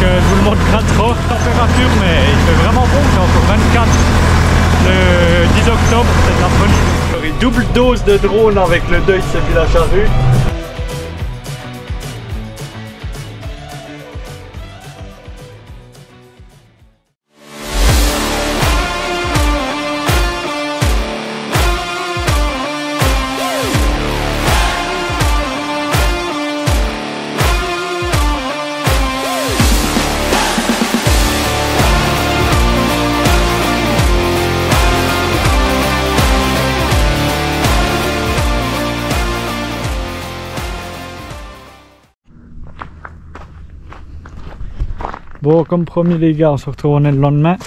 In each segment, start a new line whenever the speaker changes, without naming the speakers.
je vous le montre pas trop température, mais il fait vraiment bon, c'est encore 24 le 10 octobre, c'est de la folie. Double dose de drone avec le deuil de la charrue. Bon, comme promis les gars, on se retrouve le lendemain.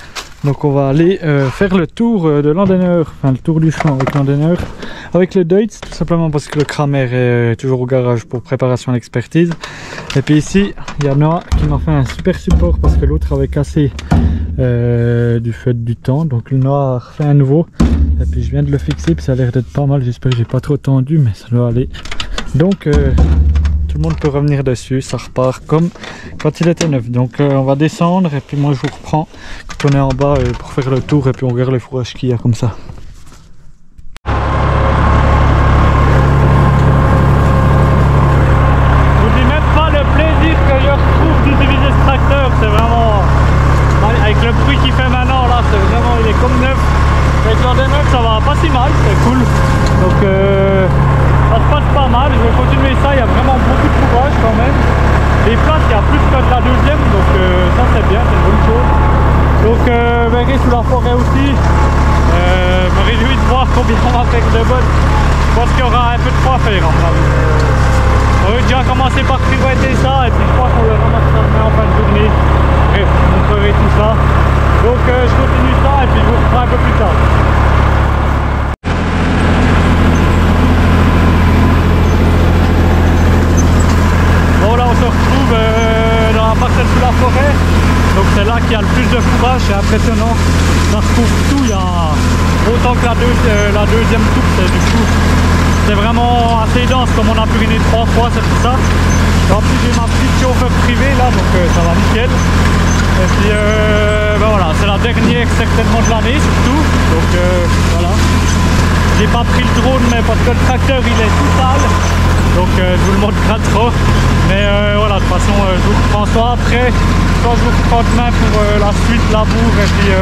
Donc on va aller faire le tour de l'endaineur, enfin le tour du champ avec l'endaineur, avec le Deutz, tout simplement parce que le Kramer est toujours au garage pour préparation à l'expertise. Et puis ici, il y a Noah qui m'a fait un super support parce que l'autre avait cassé du fait du temps. Donc le Noah a refait un nouveau. Et puis je viens de le fixer, puis ça a l'air d'être pas mal. J'espère que j'ai pas trop tendu, mais ça doit aller. Donc tout le monde peut revenir dessus, ça repart comme quand il était neuf. Donc on va descendre et puis moi je vous reprends quand on est en bas pour faire le tour et puis on regarde les fourrages qu'il y a comme ça. Je vous dis même pas le plaisir que je retrouve d'utiliser ce tracteur, c'est vraiment avec le bruit qu'il fait maintenant là, c'est vraiment, il est comme neuf. Avec l'endaineur ça va pas si mal, c'est cool. Donc ça se passe pas mal, je vais continuer ça, il y a vraiment beaucoup de fourrage quand même. Les places, il y a plus que de la deuxième, donc ça c'est bien, c'est une bonne chose. Donc verrai sous la forêt aussi, me réjouis de voir combien on va faire de bonnes. Je pense qu'il y aura un peu de quoi faire en vrai. On va déjà commencer par pirouetter ça et puis je crois qu'on le ramassera demain en fin de journée. Bref, je vous montrerai tout ça. Donc je continue ça et puis je vous reprends un peu plus tard. On se retrouve dans la parcelle sous la forêt, donc c'est là qu'il y a le plus de fourrage, c'est impressionnant, ça recouvre tout, il y a autant que la deuxième toupe, du coup c'est vraiment assez dense, comme on a puriné 3 fois, c'est pour ça. En plus j'ai ma petite chauffeur privée là, donc ça va nickel. Et puis ben voilà, c'est la dernière certainement de l'année surtout, donc voilà. J'ai pas pris le drone mais parce que le tracteur il est tout sale, donc je vous le montre pas trop. Mais voilà, de toute façon je vous reprends ça après, quand je vous reprends demain pour la suite, labour et puis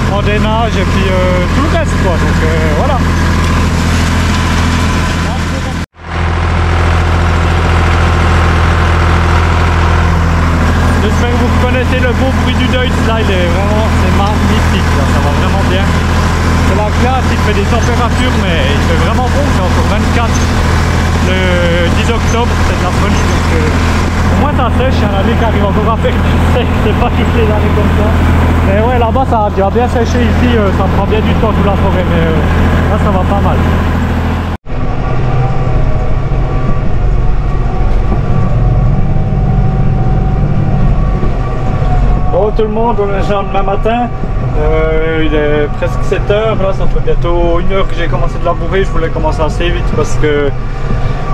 endainage et puis tout le reste quoi, donc voilà. J'espère que vous reconnaissez le beau bruit du Deutz, là il est vraiment, c'est magnifique, là, ça va vraiment bien. C'est la glace, il fait des températures mais il fait vraiment bon, c'est encore 24 le 10 octobre, c'est de la folie. Donc au moins ça sèche, il y a l'année qui arrive encore à faire du sec, c'est pas toutes les années comme ça. Mais ouais, là-bas ça a déjà bien séché, ici ça prend bien du temps sous la forêt, mais là ça va pas mal. Bon tout le monde, on est déjà demain matin. Il est presque 7 h, là ça fait bientôt 1 heure que j'ai commencé de labourer. Je voulais commencer assez vite parce que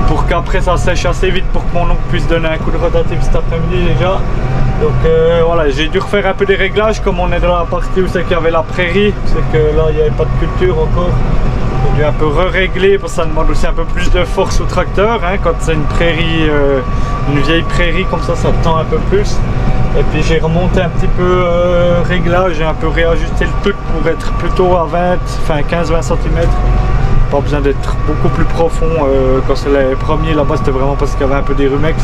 pour qu'après ça sèche assez vite pour que mon oncle puisse donner un coup de rotatif cet après-midi déjà. Donc voilà, j'ai dû refaire un peu des réglages comme on est dans la partie où c'est qu'il y avait la prairie, c'est que là il n'y avait pas de culture encore. J'ai dû un peu re-régler parce que ça demande aussi un peu plus de force au tracteur, hein, quand c'est une prairie, une vieille prairie comme ça tend un peu plus. Et puis j'ai remonté un petit peu réglage, j'ai un peu réajusté le truc pour être plutôt à 15-20 cm. Pas besoin d'être beaucoup plus profond. Quand c'est les premiers là-bas c'était vraiment parce qu'il y avait un peu des rumex.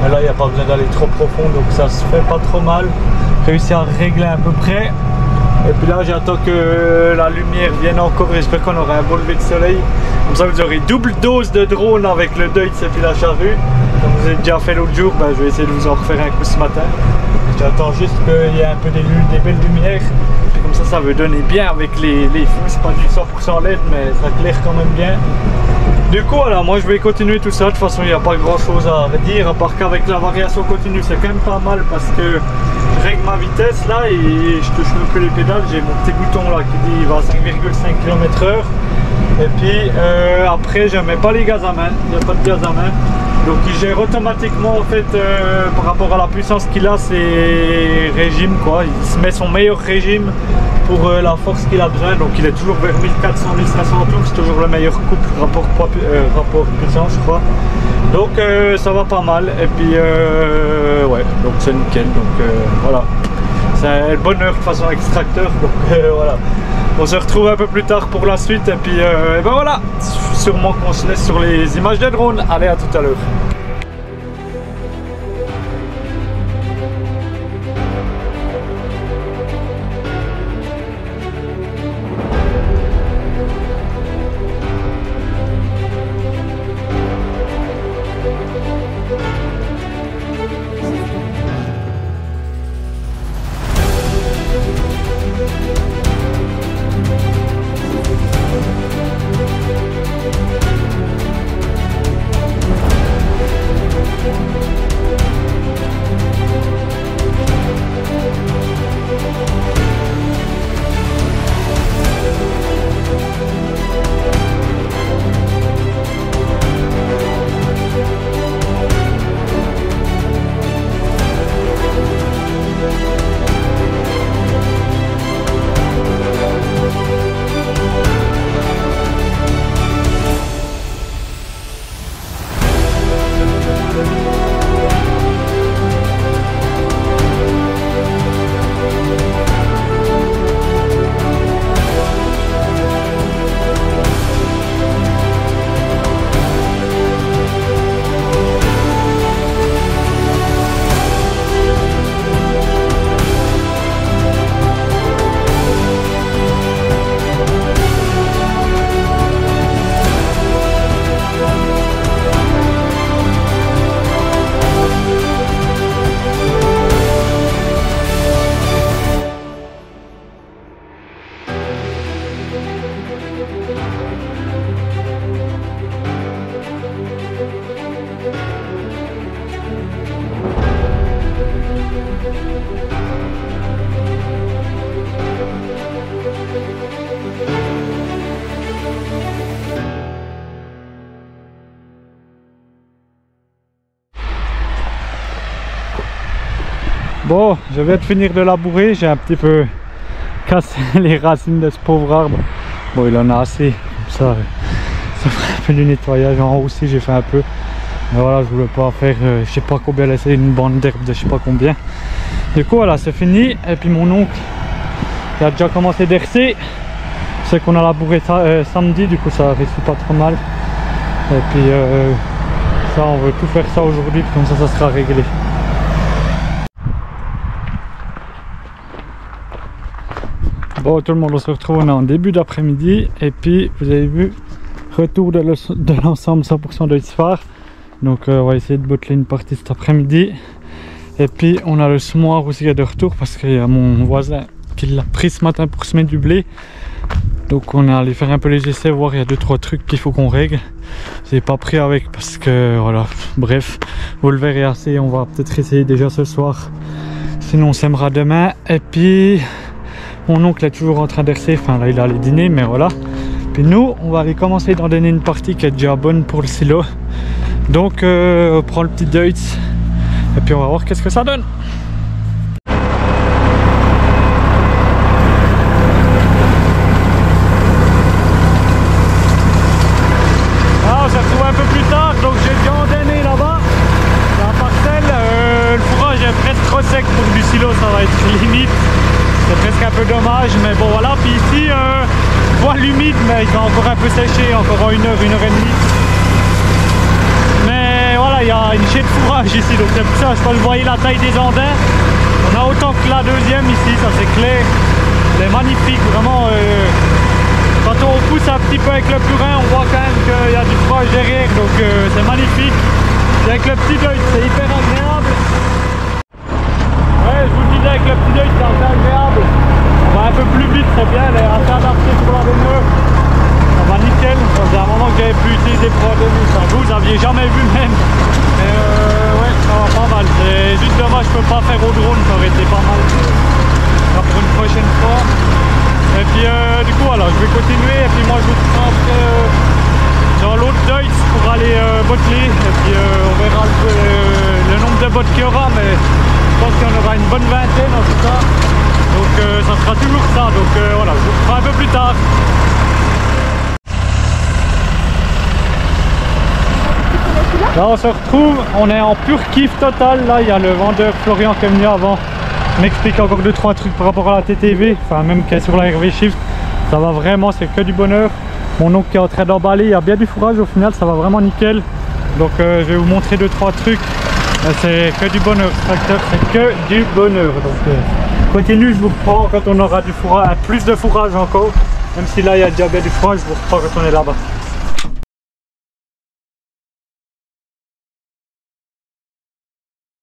Mais là il n'y a pas besoin d'aller trop profond, donc ça se fait pas trop mal. Réussi à régler à peu près. Et puis là j'attends que la lumière vienne encore, j'espère qu'on aura un beau lever de soleil. Comme ça vous aurez double dose de drone avec le Deutz et puis la charrue. Comme vous avez déjà fait l'autre jour, ben, je vais essayer de vous en refaire un coup ce matin. J'attends juste qu'il y ait un peu des belles lumières. Puis comme ça veut donner bien avec les feux. C'est pas du 100% LED mais ça claire quand même bien. Du coup voilà, moi je vais continuer tout ça. De toute façon il n'y a pas grand chose à dire, à part qu'avec la variation continue c'est quand même pas mal parce que je règle ma vitesse là et je touche même plus les pédales. J'ai mon petit bouton là qui dit il va à 5,5 km/h. Et puis après je mets pas les gaz à main, il n'y a pas de gaz à main. Donc il gère automatiquement en fait par rapport à la puissance qu'il a ses régimes quoi. Il se met son meilleur régime pour la force qu'il a besoin. Donc il est toujours vers 1400-1500 tours, c'est toujours le meilleur couple rapport puissance je crois. Donc ça va pas mal et puis ouais donc c'est nickel donc voilà. C'est le bonheur de façon extracteur donc voilà. On se retrouve un peu plus tard pour la suite et puis et ben voilà. Sûrement qu'on se laisse sur les images de drone. Allez à tout à l'heure. Bon, je viens de finir de labourer, j'ai un petit peu cassé les racines de ce pauvre arbre. Bon, il en a assez, comme ça fait un peu du nettoyage. En haut aussi, j'ai fait un peu. Mais voilà, je voulais pas faire, je sais pas combien laisser une bande d'herbe de je sais pas combien. Du coup, voilà, c'est fini. Et puis mon oncle, il a déjà commencé d'hercer. C'est qu'on a labouré samedi, du coup ça risque pas trop mal. Et puis ça, on veut tout faire ça aujourd'hui, comme ça sera réglé. Bon tout le monde, on se retrouve, on est en début d'après-midi et puis vous avez vu, retour de l'ensemble 100% de l'histoire. Donc on va essayer de botteler une partie cet après-midi. Et puis on a le semoir aussi de retour parce qu'il y a mon voisin qui l'a pris ce matin pour semer du blé. Donc on est allé faire un peu les essais, voir il y a 2-3 trucs qu'il faut qu'on règle. Je n'ai pas pris avec parce que voilà, bref, vous le verrez assez, on va peut-être essayer déjà ce soir. Sinon on sèmera demain. Et puis mon oncle est toujours en train d'hercer, enfin là il a allé dîner mais voilà. Puis nous on va aller commencer d'en donner une partie qui est déjà bonne pour le silo. Donc on prend le petit Deutz et puis on va voir qu'est-ce que ça donne. Ah, on se retrouve un peu plus tard, donc j'ai déjà endonné là-bas la parcelle. Le fourrage est presque trop sec pour du silo, ça va être limite. C'est presque un peu dommage, mais bon voilà. Puis ici, voile humide, mais il va encore un peu sécher, encore en 1 heure, 1 heure et demie. Mais voilà, il y a une chaîne de fourrage ici, donc c'est pour ça, je peux le voir la taille des andins. On a autant que la deuxième ici, ça c'est clair. Elle est magnifique, vraiment. Quand on pousse un petit peu avec le purin, on voit quand même qu'il y a du fourrage derrière, donc c'est magnifique. Et avec le petit Deutz, c'est hyper agréable. Ouais, je vous le disais, avec le petit Deutz, c'est assez agréable. On va un peu plus vite, c'est bien, elle est assez adaptée pour la demeure. Ça va nickel. Ça faisait un moment que j'avais pu utiliser pour la demeure. Vous l'aviez jamais vu même. Mais ouais, ça va pas mal. C'est juste dommage, je peux pas faire au drone, ça aurait été pas mal. Ça pour une prochaine fois. Et puis du coup, voilà, je vais continuer. Et puis moi, je vous prends après dans l'autre Deutz pour aller botteler. Et puis on verra le nombre de bottes qu'il y aura, mais je pense qu'il y en aura une bonne vingtaine en tout cas. Donc ça sera toujours ça. Donc voilà, je vous ferai un peu plus tard. Là on se retrouve, on est en pur kiff total. Là il y a le vendeur Florian qui est venu avant, m'explique encore 2-3 trucs par rapport à la TTV, enfin même qu'elle est sur la RV Shift. Ça va vraiment, c'est que du bonheur. Mon oncle qui est en train d'emballer, il y a bien du fourrage au final, ça va vraiment nickel. Donc je vais vous montrer 2-3 trucs. C'est que du bonheur, ce tracteur c'est que du bonheur. Donc continue, je vous reprends quand on aura du fourrage, plus de fourrage encore. Même si là il y a déjà bien du fourrage, je vous reprends quand on est là-bas.